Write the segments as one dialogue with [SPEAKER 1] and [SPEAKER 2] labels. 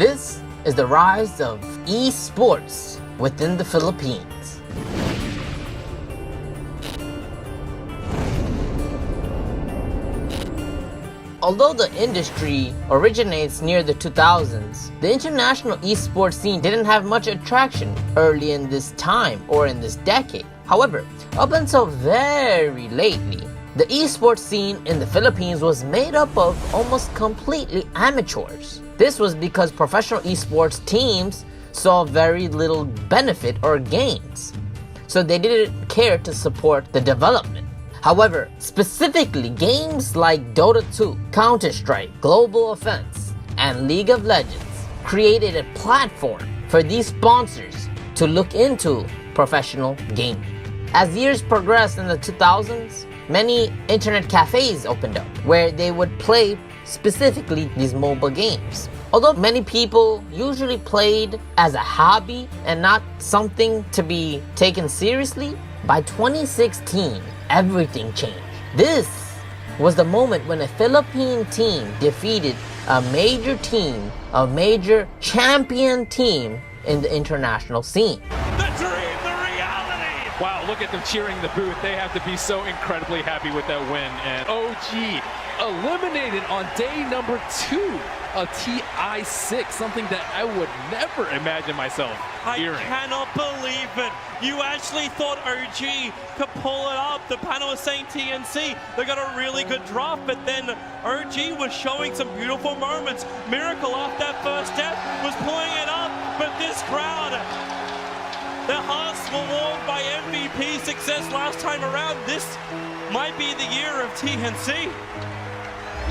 [SPEAKER 1] This is the rise of esports within the Philippines. Although the industry originates near the 2000s, the international esports scene didn't have much attraction early in this time or in this decade. However, up until very lately, the esports scene in the Philippines was made up of almost completely amateurs. This was because professional esports teams saw very little benefit or gains, so they didn't care to support the development. However, specifically games like Dota 2, Counter-Strike, Global Offense, and League of Legends created a platform for these sponsors to look into professional gaming. As years progressed in the 2000s, many internet cafes opened up where they would play specifically these mobile games. Although many people usually played as a hobby and not something to be taken seriously, by 2016, everything changed. This was the moment when a Philippine team defeated a major team, a major champion team in the international scene.
[SPEAKER 2] The dream, the reality! Wow, look at them cheering the booth. They have to be so incredibly happy with that win. And OG eliminated on day number 2 of TI6, something that I would never imagine myself hearing.
[SPEAKER 3] I cannot believe it. You actually thought OG could pull it up. The panel was saying TNC, they got a really good draft, but then OG was showing some beautiful moments. Miracle off that first step was pulling it up, but this crowd, their hearts were warmed by MVP success last time around. This might be the year of TNC.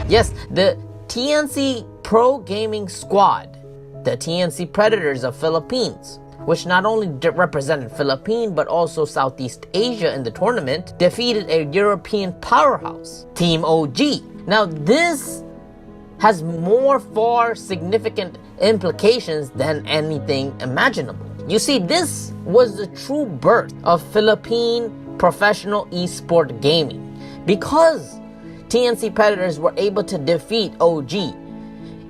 [SPEAKER 1] Yes, the TNC Pro Gaming Squad, the TNC Predators of Philippines, which not only represented Philippines but also Southeast Asia in the tournament, defeated a European powerhouse, Team OG. Now this has more far significant implications than anything imaginable. You see, this was the true birth of Philippine professional esport gaming. Because TNC Predators were able to defeat OG,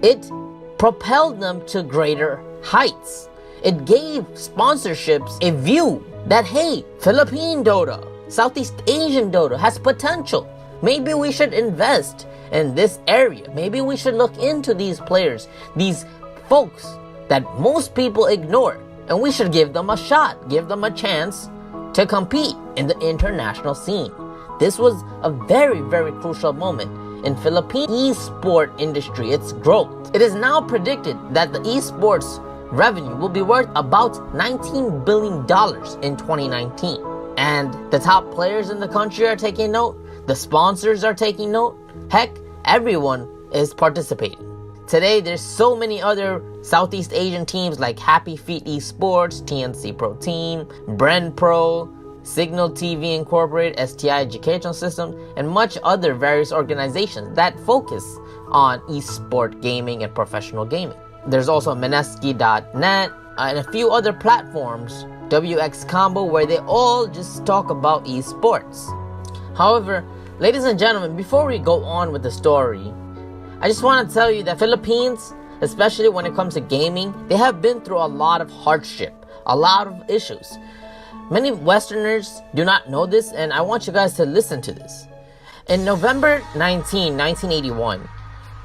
[SPEAKER 1] it propelled them to greater heights. It gave sponsorships a view that, hey, Philippine Dota, Southeast Asian Dota has potential. Maybe we should invest in this area. Maybe we should look into these players, these folks that most people ignore, and we should give them a shot, give them a chance to compete in the international scene. This was a very, very crucial moment in Philippine esport industry, its growth. It is now predicted that the esports revenue will be worth about $19 billion in 2019. And the top players in the country are taking note, the sponsors are taking note, heck, everyone is participating. Today, there's so many other Southeast Asian teams like Happy Feet Esports, TNC Pro Team, Bren Pro, Signal TV Incorporated, STI Educational System, and much other various organizations that focus on esport gaming and professional gaming. There's also Mineski.net and a few other platforms, WX Combo, where they all just talk about esports. However, ladies and gentlemen, before we go on with the story, I just want to tell you that Philippines, especially when it comes to gaming, they have been through a lot of hardship, a lot of issues. Many Westerners do not know this, and I want you guys to listen to this. In November 19, 1981,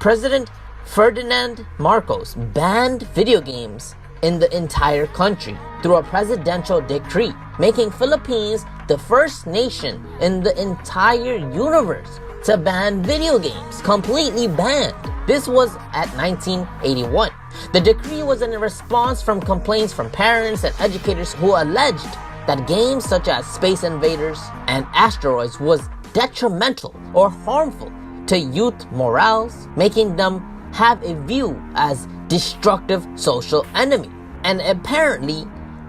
[SPEAKER 1] President Ferdinand Marcos banned video games in the entire country through a presidential decree, making Philippines the first nation in the entire universe to ban video games, completely banned. This was at 1981. The decree was in response from complaints from parents and educators who alleged that games such as Space Invaders and Asteroids was detrimental or harmful to youth morals, making them have a view as destructive social enemy. And apparently,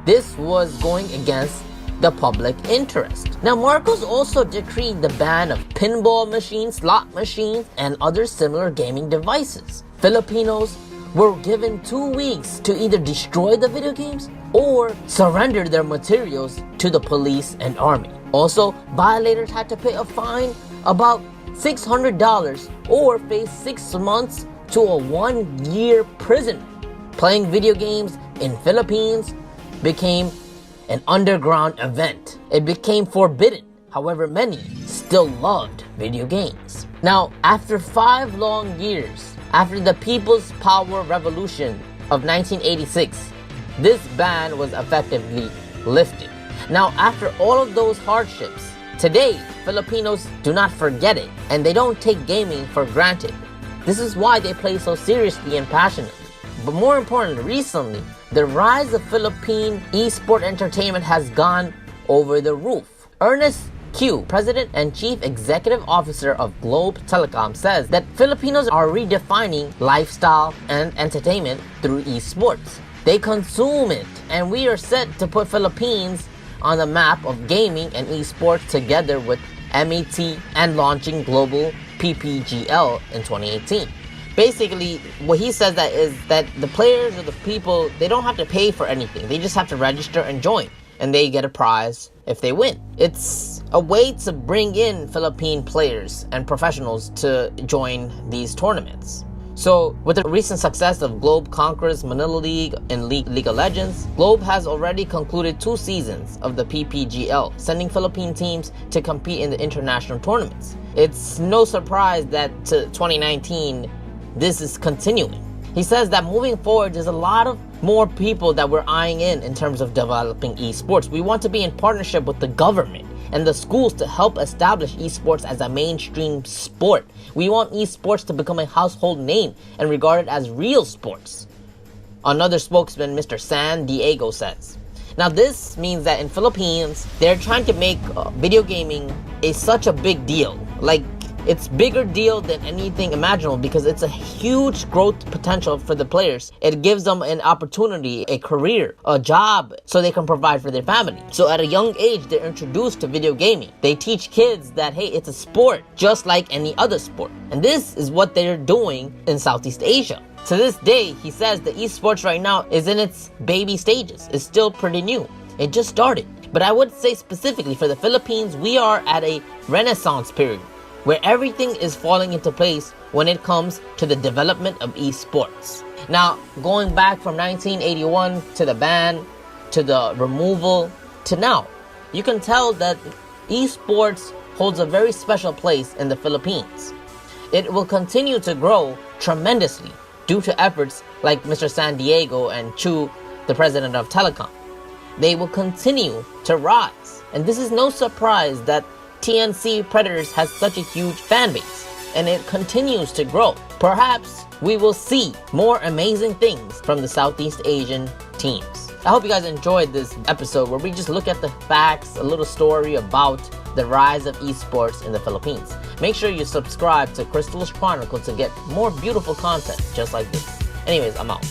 [SPEAKER 1] this was going against the public interest. Now, Marcos also decreed the ban of pinball machines, slot machines, and other similar gaming devices. Filipinos were given 2 weeks to either destroy the video games or surrender their materials to the police and army. Also, violators had to pay a fine about $600 or face 6 months to a 1-year prison. Playing video games in Philippines became an underground event. It became forbidden. However, many still loved video games. Now, after 5 long years, after the People's Power Revolution of 1986, this ban was effectively lifted. Now, after all of those hardships, today, Filipinos do not forget it, and they don't take gaming for granted. This is why they play so seriously and passionately. But more importantly, recently, the rise of Philippine esport entertainment has gone over the roof. Ernest Q, President and Chief Executive Officer of Globe Telecom, says that Filipinos are redefining lifestyle and entertainment through esports. They consume it, and we are set to put Philippines on the map of gaming and esports together with MET and launching global PPGL in 2018. Basically, what he says that is that the players or the people, they don't have to pay for anything. They just have to register and join, and they get a prize if they win. It's a way to bring in Philippine players and professionals to join these tournaments. So, with the recent success of Globe Conquerors Manila League and League of Legends, Globe has already concluded 2 seasons of the PPGL, sending Philippine teams to compete in the international tournaments. It's no surprise that to 2019, this is continuing. He says that moving forward, there's a lot of more people that we're eyeing in terms of developing esports. We want to be in partnership with the government and the schools to help establish esports as a mainstream sport. We want esports to become a household name and regarded as real sports. Another spokesman, Mr. San Diego, says. Now this means that in Philippines, they're trying to make video gaming such a big deal. Like, it's bigger deal than anything imaginable because it's a huge growth potential for the players. It gives them an opportunity, a career, a job, so they can provide for their family. So at a young age, they're introduced to video gaming. They teach kids that, hey, it's a sport just like any other sport. And this is what they're doing in Southeast Asia. To this day, he says the esports right now is in its baby stages. It's still pretty new. It just started. But I would say specifically for the Philippines, we are at a renaissance period, where everything is falling into place when it comes to the development of esports. Now, going back from 1981 to the ban, to the removal, to now, you can tell that esports holds a very special place in the Philippines. It will continue to grow tremendously due to efforts like Mr. San Diego and Chu, the president of Telecom. They will continue to rise. And this is no surprise that TNC Predators has such a huge fan base, and it continues to grow. Perhaps we will see more amazing things from the Southeast Asian teams. I hope you guys enjoyed this episode where we just look at the facts, a little story about the rise of esports in the Philippines. Make sure you subscribe to Crystalis Chronicle to get more beautiful content just like this. Anyways, I'm out.